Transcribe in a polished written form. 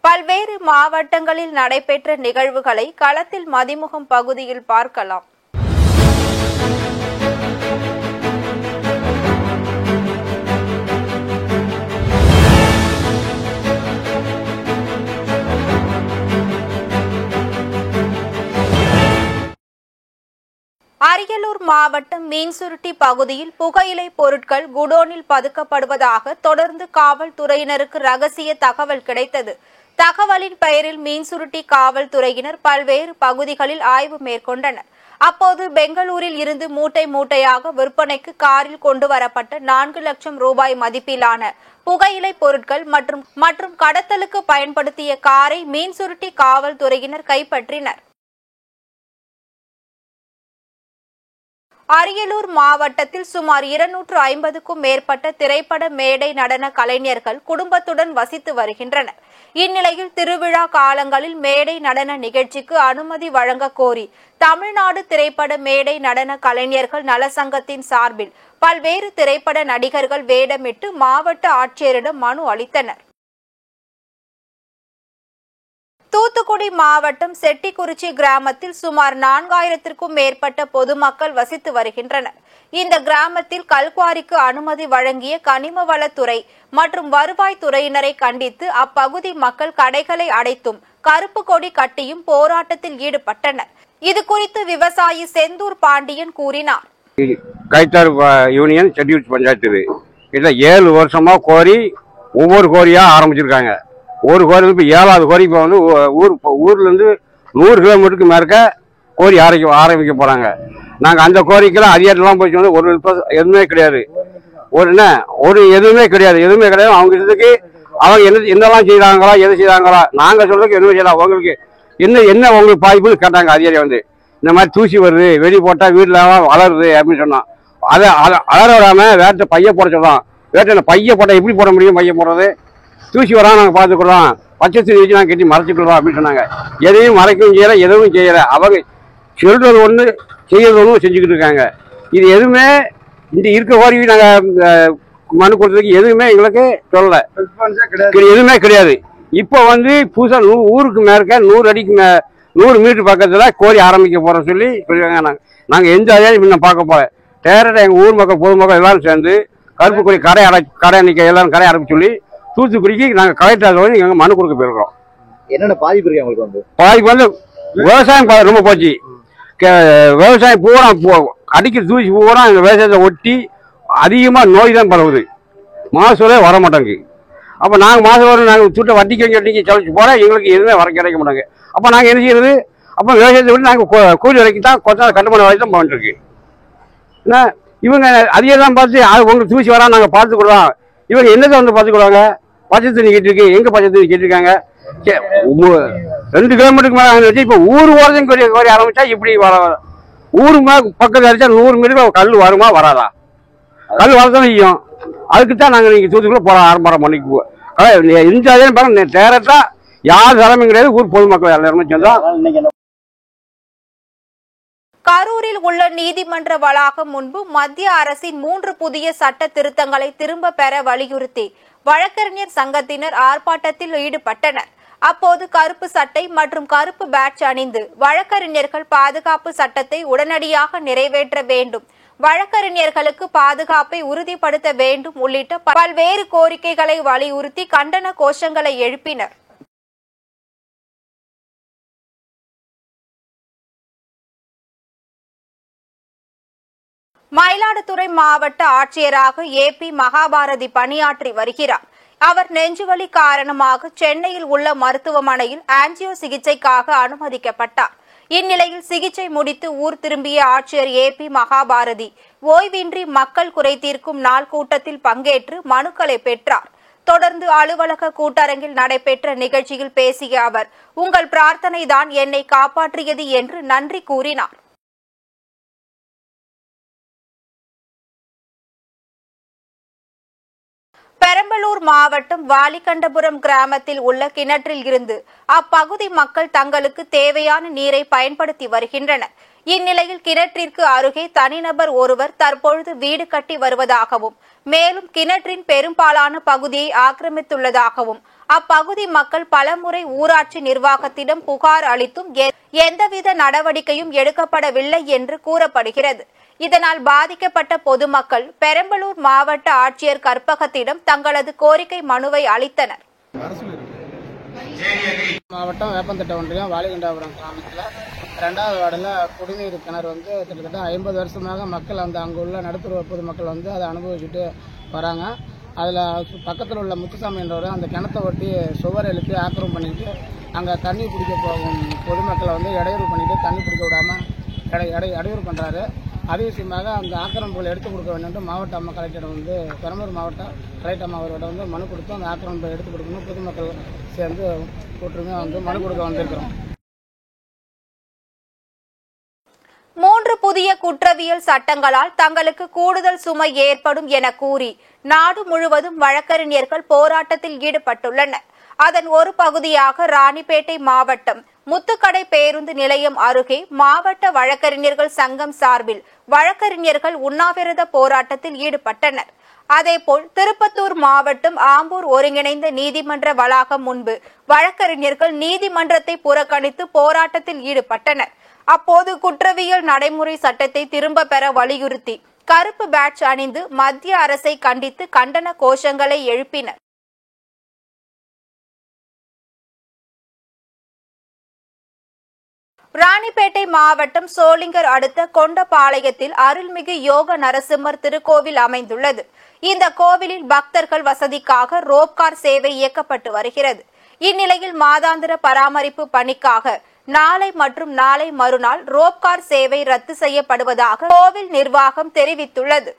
பல்வேறு மாவட்டங்களில் நடைபெற்ற நிகழ்வுகளை களத்தில் மதிமுகம் பகுதியில் பார்க்கலாம். அரியலூர் மாவட்டம் மீன்சுருட்டி பகுதியில் புகையிலை பொருட்கள் குடோனில் பதுக்கப்படுவதாக தொடர்ந்து காவல்துறையினருக்கு ரகசிய தகவல் கிடைத்தது. தகவலின் பெயரில் மீன்சுருட்டி காவல்துறையினர் பல்வேறு பகுதிகளில் ஆய்வு மேற்கொண்டனர். அப்போது பெங்களூரில் இருந்து மூட்டை மூட்டையாக விற்பனைக்கு காரில் கொண்டு வரப்பட்ட 4 லட்சம் ரூபாய் மதிப்பிலான புகையிலை பொருட்கள் மற்றும் கடத்தலுக்கு பயன்படுத்திய காரை மீன்சுருட்டி காவல்துறையினர் கைப்பற்றினர். அரியலூர் மாவட்டத்தில் சுமார் 250க்கும் மேற்பட்ட திரைப்பட மேடை நடன கலைஞர்கள் குடும்பத்துடன் வசித்து வருகின்றனர். இந்நிலையில் திருவிழா காலங்களில் மேடை நடன நிகழ்ச்சிக்கு அனுமதி வழங்க கோரி தமிழ்நாடு திரைப்பட மேடை நடன கலைஞர்கள் நலசங்கத்தின் சார்பில் பல்வேறு திரைப்பட நடிகர்கள் வேடமிட்டு மாவட்ட ஆட்சியரிடம் மனு அளித்தனர். தூத்துக்குடி மாவட்டம் செட்டிக்குறிச்சி கிராமத்தில் சுமார் 4000க்கும் மேற்பட்ட பொதுமக்கள் வசித்து வருகின்றனர். இந்த கிராமத்தில் கல்குவாரிக்கு அனுமதி வழங்கிய கனிமவளத்துறை மற்றும் வருவாய்த்துறையினரை கண்டித்து அப்பகுதி மக்கள் கடைகளை அடைத்தும் கருப்பு கொடி கட்டியும் போராட்டத்தில் ஈடுபட்டனர். இதுகுறித்து விவசாயி செந்தூர் பாண்டியன் கூறினார். கைத்தார் யூனியன் செட்டிக்குறிச்சி பஞ்சாயத்து இதுல 7 வருஷமா கோரி ஒவ்வொரு கோரியா ஆரம்பிச்சிருக்காங்க. ஒரு கோரி இப்போ 7வது கோரி இப்போ வந்து ஊர்லேருந்து 100 கிலோமீட்டருக்கு மேற்க கோரி ஆரம்பிக்க போகிறாங்க. நாங்கள் அந்த கோரிக்கெல்லாம் அதிகாரிலாம் போயிட்டு வந்து ஒரு எதுவுமே கிடையாது. எதுவுமே கிடையாது. அவங்க இதுக்கு அவங்க என்னெல்லாம் செய்கிறாங்களா எது செய்கிறாங்களா நாங்கள் சொல்றதுக்கு எதுவும் செய்யலாம். உங்களுக்கு என்ன உங்களுக்கு பாதிப்புன்னு கேட்டாங்க. அதிகாரி வந்து இந்த மாதிரி தூசி வருது, வெடி போட்டால் வீட்டில் வளருது அப்படின்னு சொன்னோம். அதை அலற விடாமல் வேட்டை பைய போட சொல்கிறோம். வேட்டை பைய போட்டால் எப்படி போட முடியும்? பைய போடுறது தூசி வராமல் நாங்கள் பார்த்துக்கிறோம், பச்சை தூசி வச்சு நாங்கள் கட்டி மறைச்சிக்கிறோம் அப்படின்னு சொன்னாங்க. எதையும் மறைக்கவும் செய்யலை, எதுவும் செய்யலை. அவங்க சொல்றது ஒன்று செய்யறது ஒன்று செஞ்சுக்கிட்டு இருக்காங்க. இது எதுவுமே இந்த இருக்க கோரி நாங்கள் மனு கொடுத்ததுக்கு எதுவுமே எங்களுக்கு சொல்லலை, எதுவுமே கிடையாது. இப்போ வந்து புதுசாக ஊருக்கு மேற்க 100 அடிக்கு 100 மீட்டர் பக்கத்தில் கோரி ஆரம்பிக்க போகிறோம் சொல்லியிருக்காங்க. நாங்கள் எந்த அதிகாரி முன்ன பார்க்க போகிறேன். டேரக்டாக எங்கள் ஊர் மக்கள் பொதுமக்கள் எல்லாரும் சேர்ந்து கருப்பு கொடி கடை அன்னைக்கு எல்லாரும் கடை அடைப்பு சொல்லி தூத்துக்குடிக்கு நாங்கள் கலெக்டர் வந்து எங்கள் மனு கொடுக்க போயிருக்கிறோம். என்னென்ன பாதிப்பு இருக்கு அவங்களுக்கு? வந்து பாதிப்பு வந்து விவசாயம் ரொம்ப போச்சு. விவசாயம் பூரா அடிக்கிற தூசி பூரா எங்கள் விவசாயத்தை ஒட்டி அதிகமாக நோய் தான் பரவுது. மாசூரே வர மாட்டாங்க. அப்போ நாங்கள் மாதம் வரும் நாங்கள் துட்டை வட்டிக்கு செலவிச்சு போகிறோம். எங்களுக்கு எதுவுமே கிடைக்க மாட்டாங்க. அப்போ நாங்கள் என்ன செய்யறது? அப்போ விவசாயத்தை விட்டு நாங்கள் கூலி வரைக்கும் தான் கொஞ்சம் கட்டுமான வரைக்கும் தான் போயிட்டுருக்கு. ஏன்னா இவங்க அதிகம் தான் பார்த்து உங்களுக்கு தூசி வரா நாங்கள் பார்த்துக்கிடுவோம். இவங்க என்னத்தை வந்து பார்த்துக்கிடுவாங்க? பச்சை தண்ணி கேட்டிருக்கு. எங்கே பச்சை தண்ணி கேட்டிருக்காங்க? 2 கிலோமீட்டருக்கு மேலே வச்சு இப்போ ஊர் ஓரத்தையும் கோரி ஆரம்பிச்சா இப்படி ஊர் பக்கத்தில் அடிச்சா 100 மீட்டருக்கு கல் வருமா வராதா? கல் வரதான் செய்யும். அதுக்கு தான் நாங்கள் நீங்கள் தூத்துக்குள்ள போகிற ஆரம்பரம் பண்ணிக்குவோம். எந்த அதே பாருங்க டேரக்டா யார் தலைமையும் கிடையாது. ஊர் பொதுமக்கள் எல்லாருமே சேர்ந்தோம். கரூரில் உள்ள நீதிமன்ற வளாகம் முன்பு மத்திய அரசின் 3 புதிய சட்ட திருத்தங்களை திரும்ப பெற வலியுறுத்தி வழக்கறிஞர் சங்கத்தினர் ஆர்ப்பாட்டத்தில் ஈடுபட்டனர். அப்போது கருப்பு சட்டை மற்றும் கருப்பு பேட்ஜ் அணிந்து வழக்கறிஞர்கள் பாதுகாப்பு சட்டத்தை உடனடியாக நிறைவேற்ற வேண்டும், வழக்கறிஞர்களுக்கு பாதுகாப்பை உறுதிப்படுத்த வேண்டும் உள்ளிட்ட பல்வேறு கோரிக்கைகளை வலியுறுத்தி கண்டன கோஷங்களை எழுப்பினர். மயிலாடுதுறை மாவட்ட ஆட்சியராக ஏபி மகாபாரதி பணியாற்றி வருகிறார். அவர் நெஞ்சுவலி காரணமாக சென்னையில் உள்ள மருத்துவமனையில் ஆஞ்சியோ சிகிச்சைக்காக அனுமதிக்கப்பட்டார். இந்நிலையில் சிகிச்சை முடித்து ஊர் திரும்பிய ஆட்சியர் ஏபி மகாபாரதி ஓய்வின்றி மக்கள் குறை தீர்க்கும் நாள் கூட்டத்தில் பங்கேற்று மனுக்களை பெற்றார். தொடர்ந்து அலுவலக கூட்டரங்கில் நடைபெற்ற நிகழ்ச்சியில் பேசிய அவர், உங்கள் பிரார்த்தனை தான் என்னை காப்பாற்றியது என்று நன்றி கூறினார். பெரம்பலூர் மாவட்டம் வாலிகண்டபுரம் கிராமத்தில் உள்ள கிணற்றில் இருந்து அப்பகுதி மக்கள் தங்களுக்கு தேவையான நீரை பயன்படுத்தி வருகின்றனர். இந்நிலையில் கிணற்றிற்கு அருகே தனிநபர் ஒருவர் தற்பொழுது வீடு கட்டி வருவதாகவும் மேலும் கிணற்றின் பெரும்பாலான பகுதியை ஆக்கிரமித்துள்ளதாகவும் அப்பகுதி மக்கள் பலமுறை ஊராட்சி நிர்வாகத்திடம் புகார் அளித்தும் எந்தவித நடவடிக்கையும் எடுக்கப்படவில்லை என்று கூறப்படுகிறது. இதனால் பாதிக்கப்பட்ட பொதுமக்கள் பெரம்பலூர் மாவட்ட ஆட்சியர் கற்பகத்திடம் தங்களது கோரிக்கை மனுவை அளித்தனர். மாவட்டம் வேப்பந்தட்டை ஒன்றியம் வாலிகண்டாபுரம் கிராமத்தில் 2வது வார்டில் குடிநீர் கிணறு கிட்டத்தட்ட 50 வருஷமாக மக்கள் அங்குள்ள நடுத்தர பொதுமக்கள் அதை அனுபவிச்சுட்டு வராங்க. அதில் பக்கத்தில் உள்ள முத்துசாமி என்றவர் அந்த கிணத்தை ஒட்டி சுவர் எழுப்பி ஆக்கிரமம் பண்ணிட்டு அங்கே தண்ணி பிடிக்க போகும் பொதுமக்களை இடையூறு பண்ணிட்டு தண்ணி பிடிக்க விடாமல் இடையூறு பண்ணுறாரு. அதே விஷயமாக அந்த ஆக்கிரமிப்புகளை எடுத்துக் கொடுக்க வேண்டும் மாவட்ட அம்மா கலெக்டர் பெரம்பலூர் மாவட்ட கலெக்டர் அம்மா அவரோட மனு கொடுத்து அந்த ஆக்கிரமிப்பை எடுத்துக் கொடுக்கணும். பொதுமக்கள் சேர்ந்து ஒற்றுமையாக மனு கொடுக்க வந்திருக்கிறோம். 3 புதிய குற்றவியல் சட்டங்களால் தங்களுக்கு கூடுதல் சுமை ஏற்படும் என கூறி நாடு முழுவதும் வழக்கறிஞர்கள் போராட்டத்தில் ஈடுபட்டுள்ளனர். அதன் ஒரு பகுதியாக ராணிப்பேட்டை மாவட்டம் முத்துக்கடை பேருந்து நிலையம் அருகே மாவட்ட வழக்கறிஞர்கள் சங்கம் சார்பில் வழக்கறிஞர்கள் உண்ணாவிரத போராட்டத்தில் ஈடுபட்டனர். அதேபோல் திருப்பத்தூர் மாவட்டம் ஆம்பூர் ஒருங்கிணைந்த நீதிமன்ற வளாகம் முன்பு வழக்கறிஞர்கள் நீதிமன்றத்தை புறக்கணித்து போராட்டத்தில் ஈடுபட்டனர். அப்போது குற்றவியல் நடைமுறை சட்டத்தை திரும்ப பெற வலியுறுத்தி கருப்பு பேட்ஜ் அணிந்து மத்திய அரசை கண்டித்து கண்டன கோஷங்களை எழுப்பினர். ராணிப்பேட்டை மாவட்டம் சோளிங்கர் அடுத்த கொண்டபாளையத்தில் அருள்மிகு யோக நரசிம்மர் திருக்கோவில் அமைந்துள்ளது. இந்த கோவிலில் பக்தர்கள் வசதிக்காக ரோப்கார் சேவை இயக்கப்பட்டு வருகிறது. இந்நிலையில் மாதாந்திர பராமரிப்பு பணிக்காக நாளை மற்றும் நாளை மறுநாள் ரோப்கார் சேவை ரத்து செய்யப்படுவதாக கோவில் நிர்வாகம் தெரிவித்துள்ளது.